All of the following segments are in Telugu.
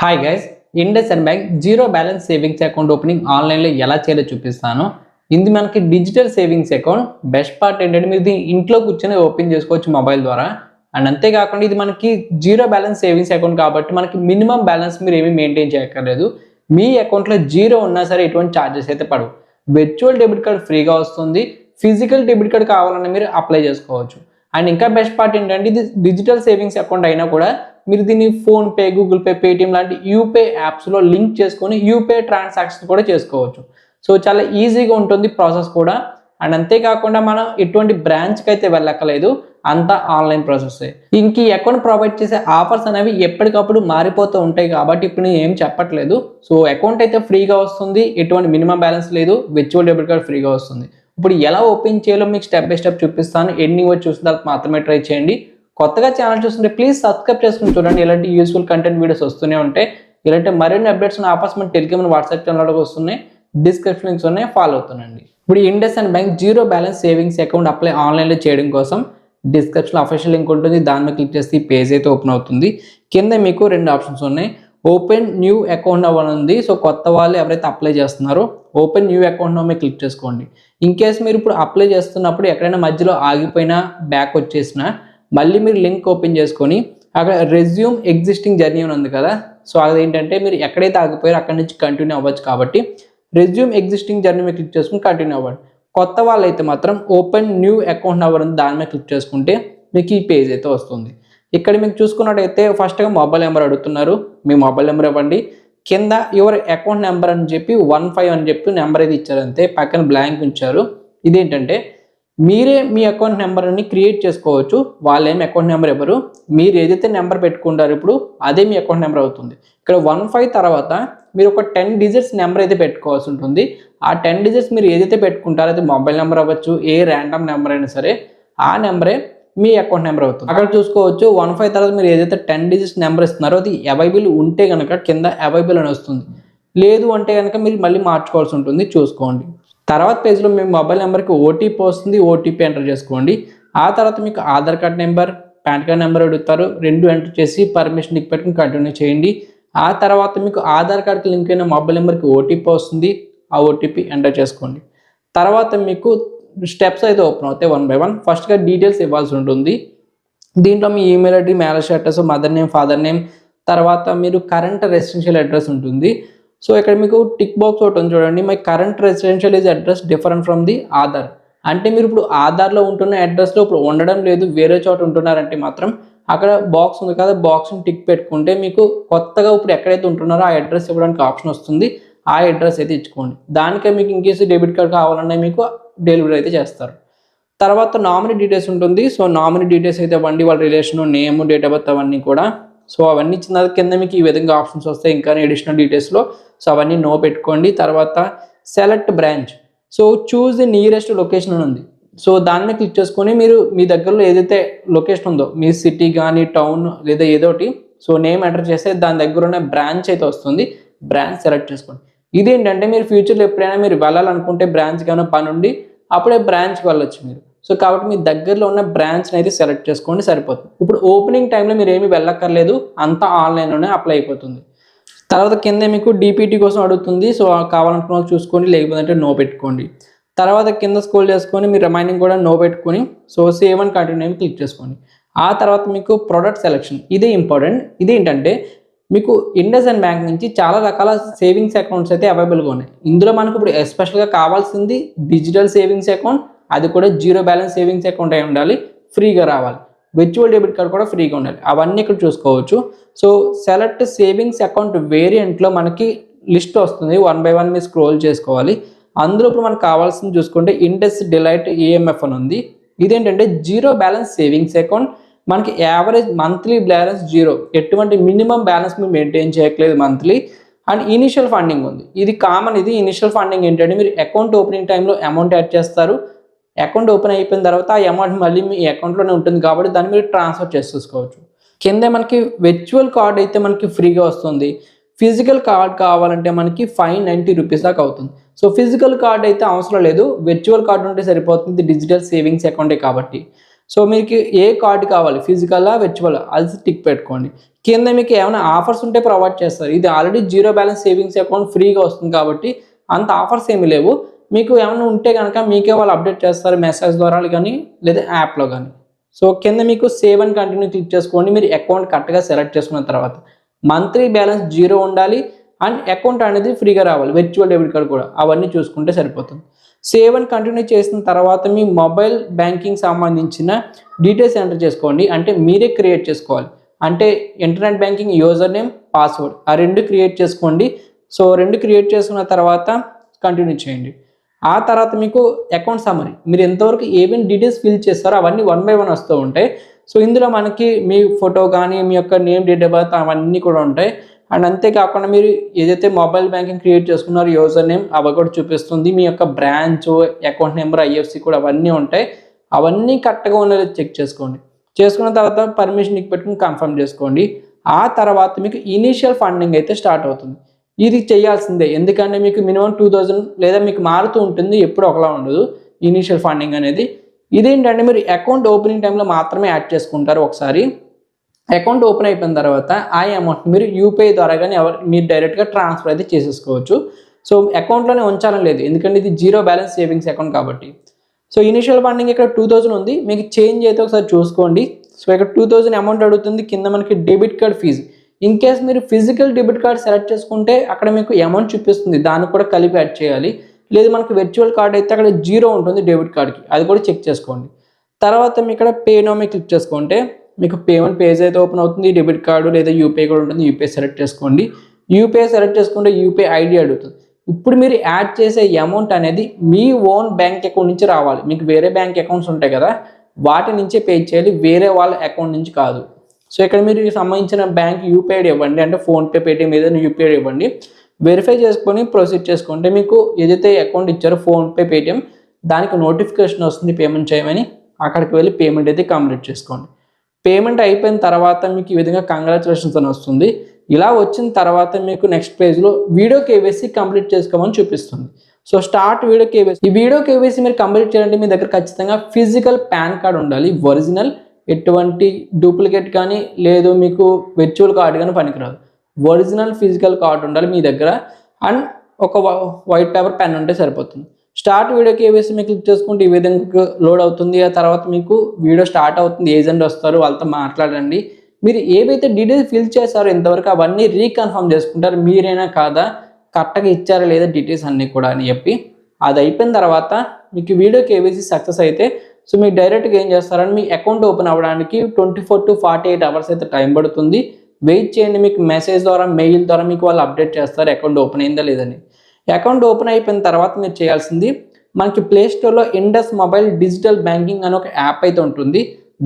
Hi guys, Indus and bank zero balance savings account opening ఆన్లైన్లో ఎలా చేయాలో చూపిస్తాను. ఇది మనకి digital savings account. Best part ఏంటంటే మీరు దీన్ని ఇంట్లో కూర్చొని ఓపెన్ చేసుకోవచ్చు మొబైల్ ద్వారా. అండ్ అంతేకాకుండా ఇది మనకి జీరో బ్యాలెన్స్ సేవింగ్స్ అకౌంట్ కాబట్టి మనకి మినిమం బ్యాలెన్స్ మీరు ఏమీ మెయింటైన్ చేయక్కర్లేదు. మీ అకౌంట్లో జీరో ఉన్నా సరే ఎటువంటి ఛార్జెస్ అయితే పడవు. వర్చువల్ డెబిట్ కార్డ్ ఫ్రీగా వస్తుంది. ఫిజికల్ డెబిట్ కార్డ్ కావాలన్నా మీరు అప్లై చేసుకోవచ్చు. అండ్ ఇంకా బెస్ట్ పార్ట్ ఏంటంటే ఇది డిజిటల్ సేవింగ్స్ అకౌంట్ అయినా కూడా మీరు దీన్ని ఫోన్పే, గూగుల్ పే, పేటిఎం లాంటి యూపీఐ యాప్స్లో లింక్ చేసుకొని యూపీఐ ట్రాన్సాక్షన్ కూడా చేసుకోవచ్చు. సో చాలా ఈజీగా ఉంటుంది ప్రాసెస్ కూడా. అండ్ అంతేకాకుండా మనం ఎటువంటి బ్రాంచ్కి అయితే వెళ్ళక్కలేదు, అంతా ఆన్లైన్ ప్రాసెస్. ఇంక ఈ అకౌంట్ ప్రొవైడ్ చేసే ఆఫర్స్ అనేవి ఎప్పటికప్పుడు మారిపోతూ ఉంటాయి కాబట్టి ఇప్పుడు నేను ఏం చెప్పట్లేదు. సో అకౌంట్ అయితే ఫ్రీగా వస్తుంది, ఎటువంటి మినిమం బ్యాలెన్స్ లేదు, వర్చువల్ డెబిట్ కార్డ్ ఫ్రీగా వస్తుంది. ఇప్పుడు ఎలా ఓపెన్ చేయాలో మీకు స్టెప్ బై స్టెప్ చూపిస్తాను. ఎన్ని వచ్చి చూసిన తర్వాత మాత్రమే ట్రై చేయండి. కొత్తగా ఛానల్ చూస్తుంటే ప్లీజ్ సబ్స్క్రైబ్ చేసుకుని చూడండి. ఇలాంటి యూస్ఫుల్ కంటెంట్ వీడియోస్ వస్తూనే ఉంటాయి. ఇలాంటి మరిన్ని అప్డేట్స్ ఉన్న ఆఫర్స్ మన టెలిగ్రామ్ వాట్సాప్ ఛానల్లో వస్తున్నాయి. డిస్క్రిప్షన్ లింక్స్ ఉన్నాయి, ఫాలో అవుతుండండి. ఇప్పుడు Indus and bank zero balance savings account apply ఆన్లైన్లో చేయడం కోసం డిస్క్రిప్షన్లో అఫీషియల్ లింక్ ఉంటుంది. దాని మీద క్లిక్ చేస్తే ఈ పేజ్ అయితే ఓపెన్ అవుతుంది. కింద మీకు రెండు ఆప్షన్స్ ఉన్నాయి. ఓపెన్ న్యూ అకౌంట్ అని ఉంది. సో కొత్త వాళ్ళు ఎవరైతే అప్లై చేస్తున్నారో ఓపెన్ న్యూ అకౌంట్ మీద క్లిక్ చేసుకోండి. ఇన్ కేస్ మీరు ఇప్పుడు అప్లై చేస్తున్నప్పుడు ఎక్కడైనా మధ్యలో ఆగిపోయినా బ్యాక్ వచ్చేసినా మళ్ళీ మీరు లింక్ ఓపెన్ చేసుకొని అక్కడ రెజ్యూమ్ ఎగ్జిస్టింగ్ జర్నీ అని ఉంది కదా. సో అదేంటంటే మీరు ఎక్కడైతే ఆగిపోయారో అక్కడి నుంచి కంటిన్యూ అవ్వచ్చు. కాబట్టి రెజ్యూమ్ ఎగ్జిస్టింగ్ జర్నీ మీద క్లిక్ చేసుకుని కంటిన్యూ అవ్వండి. కొత్త వాళ్ళు అయితే మాత్రం ఓపెన్ న్యూ అకౌంట్ నెంబర్ ఉంది, దాని మీద క్లిక్ చేసుకుంటే మీకు ఈ పేజ్ అయితే వస్తుంది. ఇక్కడ మీకు చూసుకున్నట్టయితే ఫస్ట్గా మొబైల్ నెంబర్ అడుగుతున్నారు. మీ మొబైల్ నెంబర్ ఇవ్వండి. కింద యువర్ అకౌంట్ నెంబర్ అని చెప్పి 15 అని చెప్పి నెంబర్ అయితే ఇచ్చారు, అంతే. పక్కన బ్లాంక్ ఉంచారు. ఇదేంటంటే మీరే మీ అకౌంట్ నెంబర్ని క్రియేట్ చేసుకోవచ్చు. వాళ్ళేమి అకౌంట్ నెంబర్ ఇవ్వరు. మీరు ఏదైతే నెంబర్ పెట్టుకుంటారో ఇప్పుడు అదే మీ అకౌంట్ నెంబర్ అవుతుంది. ఇక్కడ 15 తర్వాత మీరు ఒక 10 డిజిట్స్ నెంబర్ అయితే పెట్టుకోవాల్సి ఉంటుంది. ఆ 10 డిజిట్స్ మీరు ఏదైతే పెట్టుకుంటారో అది మొబైల్ నెంబర్ అవ్వచ్చు, ఏ ర్యాండమ్ నెంబర్ అయినా సరే ఆ నెంబరే మీ అకౌంట్ నెంబర్ అవుతుంది. అక్కడ చూసుకోవచ్చు 15 తర్వాత మీరు ఏదైతే 10 డిజిట్స్ నెంబర్ ఇస్తున్నారో అది అవైలబుల్ ఉంటే కనుక కింద అవైలబుల్ అని వస్తుంది. లేదు అంటే కనుక మీరు మళ్ళీ మార్చుకోవాల్సి ఉంటుంది, చూసుకోండి. తర్వాత పేజ్లో మీ మొబైల్ నెంబర్కి ఓటీపీ వస్తుంది. ఓటీపీ ఎంటర్ చేసుకోండి. ఆ తర్వాత మీకు Aadhaar card number, pan card number అడుగుతారు. రెండు ఎంటర్ చేసి పర్మిషన్ టిక్ పెట్టుకుని కంటిన్యూ చేయండి. ఆ తర్వాత మీకు ఆధార్ కార్డ్కి లింక్ అయిన మొబైల్ నెంబర్కి ఓటీపీ వస్తుంది. ఆ ఓటీపీ ఎంటర్ చేసుకోండి. తర్వాత మీకు స్టెప్స్ అయితే ఓపెన్ అవుతాయి 1 by 1. ఫస్ట్గా డీటెయిల్స్ ఇవ్వాల్సి ఉంటుంది. దీంట్లో మీ email ID, marriage address, mother name, father name, తర్వాత మీరు కరెంట్ రెసిడెన్షియల్ అడ్రస్ ఉంటుంది. సో ఇక్కడ మీకు టిక్ బాక్స్ ఒకటి ఉంది చూడండి. My current residential is address different from the Aadhaar. అంటే మీరు ఇప్పుడు ఆధార్లో ఉంటున్న అడ్రస్లో ఇప్పుడు ఉండడం లేదు, వేరే చోట ఉంటున్నారంటే మాత్రం అక్కడ బాక్స్ ఉంది కదా, బాక్స్ని టిక్ పెట్టుకుంటే మీకు కొత్తగా ఇప్పుడు ఎక్కడైతే ఉంటున్నారో ఆ అడ్రస్ ఇవ్వడానికి ఆప్షన్ వస్తుంది. ఆ అడ్రస్ అయితే ఇచ్చుకోండి. దానికే మీకు ఇంకేసి డెబిట్ కార్డ్ కావాలన్నా మీకు డెలివరీ అయితే చేస్తారు. తర్వాత నామినీ డీటెయిల్స్ ఉంటుంది. సో నామినీ డీటెయిల్స్ అయితే ఇవ్వండి, వాళ్ళ relation, name, date of birth అవన్నీ కూడా. సో అవన్నీ ఇచ్చిన తర్వాత కింద మీకు ఈ విధంగా ఆప్షన్స్ వస్తాయి. ఇంకా అడిషనల్ డీటెయిల్స్లో సో అవన్నీ నో పెట్టుకోండి. తర్వాత select branch. So choose the nearest location అని ఉంది. సో దాన్ని క్లిక్ చేసుకొని మీరు మీ దగ్గరలో ఏదైతే లొకేషన్ ఉందో మీ సిటీ కానీ టౌన్ లేదా ఏదోటి సో నేమ్ ఎంటర్ చేస్తే దాని దగ్గర ఉన్న బ్రాంచ్ అయితే వస్తుంది. బ్రాంచ్ సెలెక్ట్ చేసుకోండి. ఇదేంటంటే మీరు ఫ్యూచర్లో ఎప్పుడైనా మీరు వెళ్ళాలనుకుంటే బ్రాంచ్ కానీ పని ఉండి అప్పుడే బ్రాంచ్కి వెళ్ళొచ్చు మీరు. సో కాబట్టి మీ దగ్గరలో ఉన్న బ్రాంచ్ని అయితే సెలెక్ట్ చేసుకోండి, సరిపోతుంది. ఇప్పుడు ఓపెనింగ్ టైంలో మీరు ఏమీ వెళ్ళక్కర్లేదు, అంతా ఆన్లైన్లోనే అప్లై అయిపోతుంది. తర్వాత కింద మీకు డీపీటీ కోసం అడుగుతుంది. సో కావాలనుకున్న వాళ్ళు చూసుకోండి, లేకపోతే నో పెట్టుకోండి. తర్వాత కింద స్క్రోల్ చేసుకొని మీరు రిమైనింగ్ కూడా నో పెట్టుకొని so save and continue click చేసుకోండి. ఆ తర్వాత మీకు ప్రొడక్ట్ సెలెక్షన్, ఇదే ఇంపార్టెంట్. ఇదేంటంటే మీకు ఇండస్ అండ్ బ్యాంక్ నుంచి చాలా రకాల సేవింగ్స్ అకౌంట్స్ అయితే అవైలబుల్గా ఉన్నాయి. ఇందులో మనకు ఇప్పుడు ఎస్పెషల్గా కావాల్సింది డిజిటల్ సేవింగ్స్ అకౌంట్, అది కూడా జీరో బ్యాలెన్స్ సేవింగ్స్ అకౌంట్ అయి ఉండాలి, ఫ్రీగా రావాలి. వర్చువల్ డెబిట్ కార్డ్ కూడా ఫ్రీగా ఉండాలి. అవన్నీ ఇక్కడ చూసుకోవచ్చు. సో సెలెక్ట్ సేవింగ్స్ అకౌంట్ వేరియంట్లో మనకి లిస్ట్ వస్తుంది. 1 by 1 మీరు స్క్రోల్ చేసుకోవాలి. అందులో ఇప్పుడు మనకు కావాల్సింది చూసుకుంటే ఇండస్ డిలైట్ ఈఎంఎఫ్ అని ఉంది. ఇదేంటంటే జీరో బ్యాలెన్స్ సేవింగ్స్ అకౌంట్. మనకి యావరేజ్ మంత్లీ బ్యాలెన్స్ జీరో, ఎటువంటి మినిమం బ్యాలెన్స్ మీరు మెయింటైన్ చేయట్లేదు మంత్లీ. అండ్ ఇనిషియల్ ఫండింగ్ ఉంది. ఇది కామన్. ఇది ఇనిషియల్ ఫండింగ్ ఏంటంటే మీరు అకౌంట్ ఓపెనింగ్ టైంలో అమౌంట్ యాడ్ చేస్తారు. అకౌంట్ ఓపెన్ అయిపోయిన తర్వాత ఆ అమౌంట్ మళ్ళీ మీ అకౌంట్లోనే ఉంటుంది కాబట్టి దాన్ని మీరు ట్రాన్స్ఫర్ చేసుకోవచ్చు. కింద మనకి వర్చువల్ కార్డ్ అయితే మనకి ఫ్రీగా వస్తుంది. ఫిజికల్ కార్డ్ కావాలంటే మనకి 590 రూపీస్ దాకా అవుతుంది. సో ఫిజికల్ కార్డ్ అయితే అవసరం లేదు, వర్చువల్ కార్డ్ ఉంటే సరిపోతుంది. డిజిటల్ సేవింగ్స్ అకౌంటే కాబట్టి. సో మీకు ఏ కార్డు కావాలి, ఫిజికలా వర్చువల్, అది టిక్ పెట్టుకోండి. కింద మీకు ఏమైనా ఆఫర్స్ ఉంటే ప్రొవైడ్ చేస్తారు. ఇది already zero balance savings account ఫ్రీగా వస్తుంది కాబట్టి అంత ఆఫర్స్ ఏమీ లేవు. మీకు ఏమైనా ఉంటే కనుక మీకే వాళ్ళు అప్డేట్ చేస్తారు మెసేజ్ ద్వారా కానీ లేదా యాప్లో కానీ. సో కింద మీకు సేవ్ అండ్ కంటిన్యూ క్లిక్ చేసుకోండి. మీరు అకౌంట్ కరెక్ట్గా సెలెక్ట్ చేసుకున్న తర్వాత మంత్లీ బ్యాలెన్స్ 0 ఉండాలి అండ్ అకౌంట్ అనేది ఫ్రీగా రావాలి, వర్చువల్ డెబిట్ కార్డ్ కూడా, అవన్నీ చూసుకుంటే సరిపోతుంది. సేవ్ అండ్ కంటిన్యూ చేసిన తర్వాత మీ మొబైల్ బ్యాంకింగ్ సంబంధించిన డీటెయిల్స్ ఎంటర్ చేసుకోండి. అంటే మీరే క్రియేట్ చేసుకోవాలి. అంటే internet banking user name, password ఆ 2 క్రియేట్ చేసుకోండి. సో 2 క్రియేట్ చేసుకున్న తర్వాత కంటిన్యూ చేయండి. ఆ తర్వాత మీకు అకౌంట్ సమ్మరీ, మీరు ఎంతవరకు ఏమేమి డీటెయిల్స్ ఫిల్ చేస్తారో అవన్నీ 1 by 1 వస్తూ ఉంటాయి. సో ఇందులో మనకి మీ ఫోటో కానీ మీ యొక్క నేమ్, డేట్ ఆఫ్ బర్త్ అవన్నీ కూడా ఉంటాయి. అండ్ అంతేకాకుండా మీరు ఏదైతే మొబైల్ బ్యాంకింగ్ క్రియేట్ చేసుకున్నారో యూజర్ నేమ్ అవి కూడా చూపిస్తుంది. మీ యొక్క బ్రాంచ్, అకౌంట్ నెంబర్, ఐఎఫ్సి కూడా అవన్నీ ఉంటాయి. అవన్నీ కరెక్ట్గా ఉన్నది చెక్ చేసుకోండి. చేసుకున్న తర్వాత పర్మిషన్ పెట్టుకుని కన్ఫర్మ్ చేసుకోండి. ఆ తర్వాత మీకు ఇనీషియల్ ఫండింగ్ అయితే స్టార్ట్ అవుతుంది. ఇది చేయాల్సిందే, ఎందుకంటే మీకు మినిమం 2000 లేదా మీకు మారుతూ ఉంటుంది, ఎప్పుడు ఒకలా ఉండదు ఇనీషియల్ ఫండింగ్ అనేది. ఇదేంటంటే మీరు అకౌంట్ ఓపెనింగ్ టైంలో మాత్రమే యాడ్ చేసుకుంటారు. ఒకసారి అకౌంట్ ఓపెన్ అయిపోయిన తర్వాత ఆ అమౌంట్ మీరు యూపీఐ ద్వారా కానీ మీరు డైరెక్ట్గా ట్రాన్స్ఫర్ అయితే చేసేసుకోవచ్చు. సో అకౌంట్లోనే ఉంచాలని లేదు, ఎందుకంటే ఇది జీరో బ్యాలెన్స్ సేవింగ్స్ అకౌంట్ కాబట్టి. సో ఇనిషియల్ ఫండింగ్ ఇక్కడ 2000 ఉంది, మీకు చేంజ్ అయితే ఒకసారి చూసుకోండి. సో ఇక్కడ 2000 అమౌంట్ అడుగుతుంది. కింద మనకి debit card fee, in case మీరు ఫిజికల్ డెబిట్ కార్డ్ సెలెక్ట్ చేసుకుంటే అక్కడ మీకు అమౌంట్ చూపిస్తుంది, దాన్ని కూడా కలిపి యాడ్ చేయాలి. లేదు మనకి వర్చువల్ కార్డ్ అయితే అక్కడ 0 ఉంటుంది డెబిట్ కార్డ్కి, అది కూడా చెక్ చేసుకోండి. తర్వాత మీ ఇక్కడ పే నౌ మీద క్లిక్ చేసుకుంటే మీకు పేమెంట్ పేజ్ అయితే ఓపెన్ అవుతుంది. డెబిట్ కార్డు లేదా యూపీఐ కూడా ఉంటుంది, యూపీఐ సెలెక్ట్ చేసుకోండి. యూపీఐ సెలెక్ట్ చేసుకుంటే యూపీఐ ఐడి అడుగుతుంది. ఇప్పుడు మీరు యాడ్ చేసే అమౌంట్ అనేది మీ ఓన్ బ్యాంక్ అకౌంట్ నుంచి రావాలి. మీకు వేరే బ్యాంక్ అకౌంట్స్ ఉంటాయి కదా, వాటి నుంచే పే చేయాలి, వేరే వాళ్ళ అకౌంట్ నుంచి కాదు. సో ఇక్కడ మీరు సంబంధించిన బ్యాంక్ యూపీఐ ఇవ్వండి, అంటే ఫోన్పే, పేటిఎం ఏదైనా యూపీఐ ఇవ్వండి. వెరిఫై చేసుకొని ప్రొసీడ్ చేసుకుంటే మీకు ఏదైతే అకౌంట్ ఇచ్చారో ఫోన్పే, పేటిఎం, దానికి నోటిఫికేషన్ వస్తుంది పేమెంట్ చేయమని. అక్కడికి వెళ్ళి పేమెంట్ అయితే కంప్లీట్ చేసుకోండి. పేమెంట్ అయిపోయిన తర్వాత మీకు ఈ విధంగా కంగ్రాచులేషన్స్ అని వస్తుంది. ఇలా వచ్చిన తర్వాత మీకు నెక్స్ట్ పేజ్లో వీడియో కేవైసీ కంప్లీట్ చేసుకోమని చూపిస్తుంది. So start video KYC. ఈ వీడియో కేవైసీ మీరు కంప్లీట్ చేయాలంటే మీ దగ్గర ఖచ్చితంగా ఫిజికల్ పాన్ కార్డ్ ఉండాలి, ఒరిజినల్, ఎటువంటి డూప్లికేట్ కానీ లేదు మీకు వర్చువల్ కార్డు కానీ పనికిరాదు. ఒరిజినల్ ఫిజికల్ కార్డు ఉండాలి మీ దగ్గర. అండ్ ఒక వైట్ పేపర్ పెన్ ఉంటే సరిపోతుంది. స్టార్ట్ వీడియో కేవైసీ మీకు క్లిక్ చేసుకుంటే ఈ విధంగా లోడ్ అవుతుంది. ఆ తర్వాత మీకు వీడియో స్టార్ట్ అవుతుంది, ఏజెంట్ వస్తారు, వాళ్ళతో మాట్లాడండి. మీరు ఏవైతే డీటెయిల్స్ ఫిల్ చేశారో ఇంతవరకు అవన్నీ రీకన్ఫర్మ్ చేసుకుంటారు, మీరైనా కాదా, కరెక్ట్గా ఇచ్చారా లేదా డీటెయిల్స్ అన్నీ కూడా అని చెప్పి. అది అయిపోయిన తర్వాత మీకు వీడియో కేవైసీ సక్సెస్ అయితే సో మీకు డైరెక్ట్గా ఏం చేస్తారని మీ అకౌంట్ ఓపెన్ అవ్వడానికి 24 to 48 hours అయితే టైం పడుతుంది. వెయిట్ చేయండి, మీకు మెసేజ్ ద్వారా, మెయిల్ ద్వారా మీకు వాళ్ళు అప్డేట్ చేస్తారు అకౌంట్ ఓపెన్ అయిందా లేదని. అకౌంట్ ఓపెన్ అయిపోయిన తర్వాత మీరు చేయాల్సింది, మనకి ప్లేస్టోర్లో ఇండస్ మొబైల్ డిజిటల్ బ్యాంకింగ్ అని ఒక యాప్ అయితే ఉంటుంది.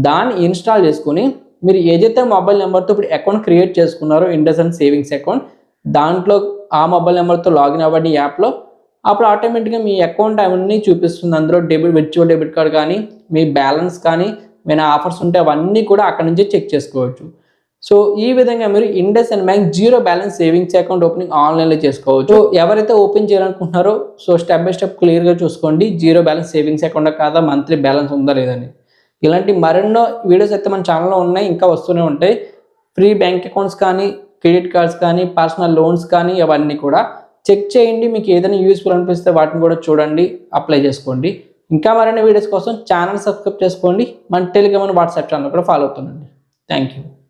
దాన్ని ఇన్స్టాల్ చేసుకుని మీరు ఏదైతే మొబైల్ నెంబర్తో ఇప్పుడు అకౌంట్ క్రియేట్ చేసుకున్నారో ఇండస్ అండ్ సేవింగ్స్ అకౌంట్, దాంట్లో ఆ మొబైల్ నెంబర్తో లాగిన్ అవ్వండి యాప్లో. అప్పుడు ఆటోమేటిక్గా మీ అకౌంట్ అవన్నీ చూపిస్తుంది. అందులో వర్చువల్ డెబిట్ కార్డ్ కానీ, మీ బ్యాలెన్స్ కానీ, ఏమైనా ఆఫర్స్ ఉంటే అవన్నీ కూడా అక్కడ నుంచి చెక్ చేసుకోవచ్చు. సో ఈ విధంగా మీరు Indus and bank zero balance savings account opening ఆన్లైన్లో చేసుకోవచ్చు. ఎవరైతే ఓపెన్ చేయాలనుకుంటున్నారో సో స్టెప్ బై స్టెప్ క్లియర్గా చూసుకోండి, జీరో బ్యాలెన్స్ సేవింగ్స్ అకౌంట్ కాదా, మంత్లీ బ్యాలెన్స్ ఉందా లేదని. ఇలాంటి మరెన్నో వీడియోస్ అయితే మన ఛానల్లో ఉన్నాయి, ఇంకా వస్తూనే ఉంటాయి. ఫ్రీ బ్యాంక్ అకౌంట్స్ కానీ, క్రెడిట్ కార్డ్స్ కానీ, పర్సనల్ లోన్స్ కానీ, అవన్నీ కూడా చెక్ చేయండి. మీకు ఏదైనా యూస్ఫుల్ అనిపిస్తే వాటిని కూడా చూడండి, అప్లై చేసుకోండి. ఇంకా మరిన్ని వీడియోస్ కోసం ఛానల్ సబ్స్క్రైబ్ చేసుకోండి. మన టెలిగ్రామ్, వాట్సాప్ ఛానల్ కూడా ఫాలో అవుతుండండి. Thank you.